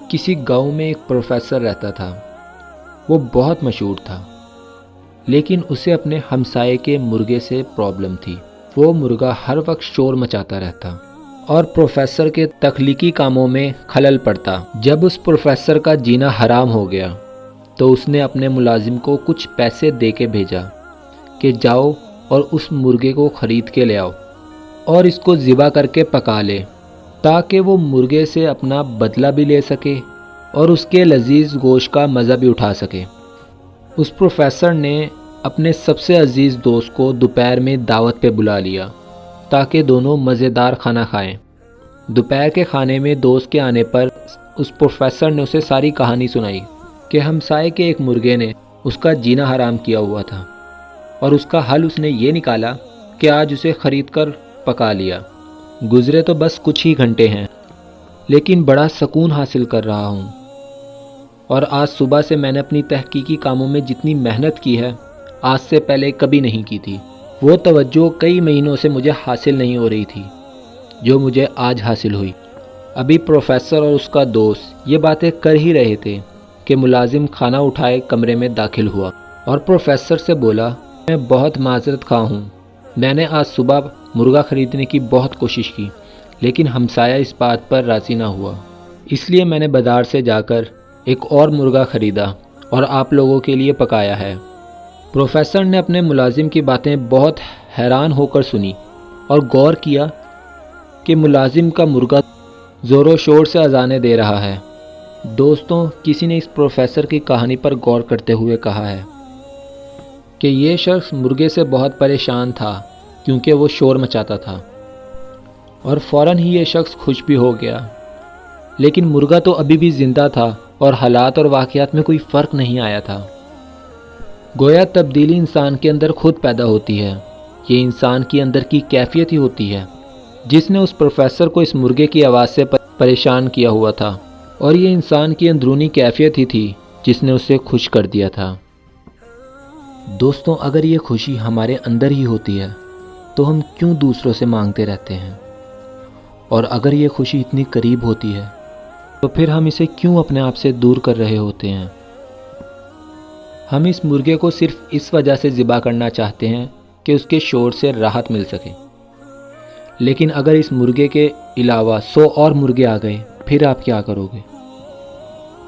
کسی گاؤں میں ایک پروفیسر رہتا تھا۔ وہ بہت مشہور تھا، لیکن اسے اپنے ہمسائے کے مرغے سے پرابلم تھی۔ وہ مرغا ہر وقت شور مچاتا رہتا اور پروفیسر کے تخلیقی کاموں میں خلل پڑتا۔ جب اس پروفیسر کا جینا حرام ہو گیا تو اس نے اپنے ملازم کو کچھ پیسے دے کے بھیجا کہ جاؤ اور اس مرغے کو خرید کے لے آؤ اور اس کو ذبح کر کے پکا لے، تاکہ وہ مرغے سے اپنا بدلہ بھی لے سکے اور اس کے لذیذ گوشت کا مزہ بھی اٹھا سکے۔ اس پروفیسر نے اپنے سب سے عزیز دوست کو دوپہر میں دعوت پہ بلا لیا تاکہ دونوں مزیدار کھانا کھائیں۔ دوپہر کے کھانے میں دوست کے آنے پر اس پروفیسر نے اسے ساری کہانی سنائی کہ ہمسائے کے ایک مرغے نے اس کا جینا حرام کیا ہوا تھا اور اس کا حل اس نے یہ نکالا کہ آج اسے خرید کر پکا لیا۔ گزرے تو بس کچھ ہی گھنٹے ہیں، لیکن بڑا سکون حاصل کر رہا ہوں، اور آج صبح سے میں نے اپنی تحقیقی کاموں میں جتنی محنت کی ہے آج سے پہلے کبھی نہیں کی تھی۔ وہ توجہ کئی مہینوں سے مجھے حاصل نہیں ہو رہی تھی جو مجھے آج حاصل ہوئی۔ ابھی پروفیسر اور اس کا دوست یہ باتیں کر ہی رہے تھے کہ ملازم کھانا اٹھائے کمرے میں داخل ہوا اور پروفیسر سے بولا، میں بہت معذرت خواہ ہوں، میں نے آج صبح مرغا خریدنے کی بہت کوشش کی، لیکن ہمسایہ اس بات پر راضی نہ ہوا، اس لیے میں نے بازار سے جا کر ایک اور مرغا خریدا اور آپ لوگوں کے لیے پکایا ہے۔ پروفیسر نے اپنے ملازم کی باتیں بہت حیران ہو کر سنی اور غور کیا کہ ملازم کا مرغا زور و شور سے اذانیں دے رہا ہے۔ دوستوں، کسی نے اس پروفیسر کی کہانی پر غور کرتے ہوئے کہا ہے کہ یہ شخص مرغے سے بہت پریشان تھا کیونکہ وہ شور مچاتا تھا، اور فوراً ہی یہ شخص خوش بھی ہو گیا، لیکن مرغا تو ابھی بھی زندہ تھا اور حالات اور واقعات میں کوئی فرق نہیں آیا تھا۔ گویا تبدیلی انسان کے اندر خود پیدا ہوتی ہے، یہ انسان کی اندر کی کیفیت ہی ہوتی ہے جس نے اس پروفیسر کو اس مرغے کی آواز سے پریشان کیا ہوا تھا، اور یہ انسان کی اندرونی کیفیت ہی تھی جس نے اسے خوش کر دیا تھا۔ دوستوں، اگر یہ خوشی ہمارے اندر ہی ہوتی ہے تو ہم کیوں دوسروں سے مانگتے رہتے ہیں؟ اور اگر یہ خوشی اتنی قریب ہوتی ہے تو پھر ہم اسے کیوں اپنے آپ سے دور کر رہے ہوتے ہیں؟ ہم اس مرغے کو صرف اس وجہ سے ذبح کرنا چاہتے ہیں کہ اس کے شور سے راحت مل سکے، لیکن اگر اس مرغے کے علاوہ 100 اور مرغے آ گئے پھر آپ کیا کرو گے؟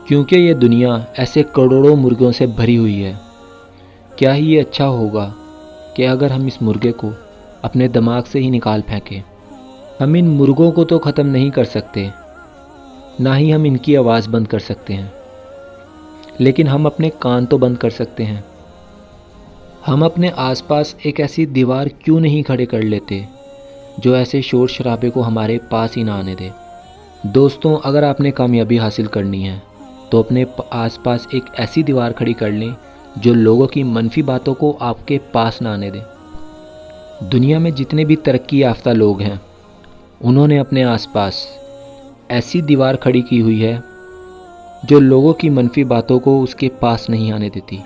کیونکہ یہ دنیا ایسے کروڑوں مرغوں سے بھری ہوئی ہے۔ کیا ہی یہ اچھا ہوگا کہ اگر ہم اس مرغے کو اپنے دماغ سے ہی نکال پھینکیں؟ ہم ان مرغوں کو تو ختم نہیں کر سکتے، نہ ہی ہم ان کی آواز بند کر سکتے ہیں، لیکن ہم اپنے کان تو بند کر سکتے ہیں۔ ہم اپنے آس پاس ایک ایسی دیوار کیوں نہیں کھڑے کر لیتے جو ایسے شور شرابے کو ہمارے پاس ہی نہ آنے دے؟ دوستوں، اگر آپ نے کامیابی حاصل کرنی ہے تو اپنے آس پاس ایک ایسی دیوار کھڑی کر لیں جو لوگوں کی منفی باتوں کو آپ کے پاس نہ آنے دے۔ دنیا میں جتنے بھی ترقی یافتہ لوگ ہیں انہوں نے اپنے آس پاس ایسی دیوار کھڑی کی ہوئی ہے جو لوگوں کی منفی باتوں کو اس کے پاس نہیں آنے دیتی۔